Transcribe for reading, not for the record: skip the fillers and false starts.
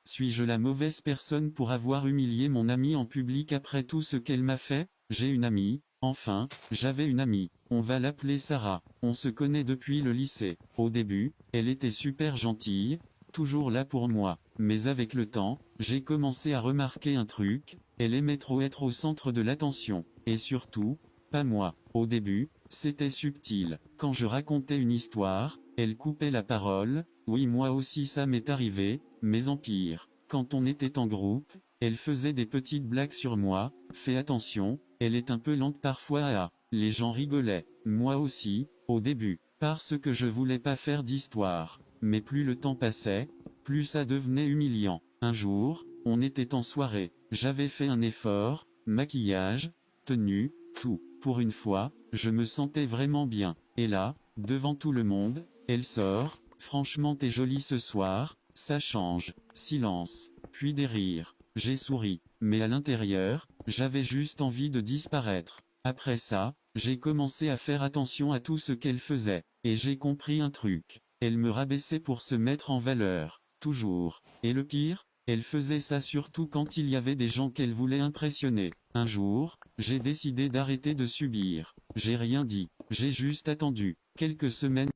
Suis-je la mauvaise personne pour avoir humilié mon amie en public après tout ce qu'elle m'a fait? J'ai une amie, enfin, j'avais une amie. On va l'appeler Sarah. On se connaît depuis le lycée. Au début, elle était super gentille, toujours là pour moi. Mais avec le temps, j'ai commencé à remarquer un truc, elle aimait trop être au centre de l'attention. Et surtout, pas moi. Au début, c'était subtil. Quand je racontais une histoire, elle coupait la parole. Oui, moi aussi ça m'est arrivé, mais en pire. Quand on était en groupe, elle faisait des petites blagues sur moi. Fais attention, elle est un peu lente parfois. Ah, les gens rigolaient. Moi aussi, au début, parce que je voulais pas faire d'histoire. Mais plus le temps passait, plus ça devenait humiliant. Un jour, on était en soirée. J'avais fait un effort, maquillage, tenue, tout. Pour une fois, je me sentais vraiment bien. Et là, devant tout le monde, elle sort. Franchement, t'es jolie ce soir. Ça change. Silence. Puis des rires. J'ai souri. Mais à l'intérieur, j'avais juste envie de disparaître. Après ça, j'ai commencé à faire attention à tout ce qu'elle faisait. Et j'ai compris un truc. Elle me rabaissait pour se mettre en valeur. Toujours. Et le pire, elle faisait ça surtout quand il y avait des gens qu'elle voulait impressionner. Un jour, j'ai décidé d'arrêter de subir. J'ai rien dit. J'ai juste attendu. Quelques semaines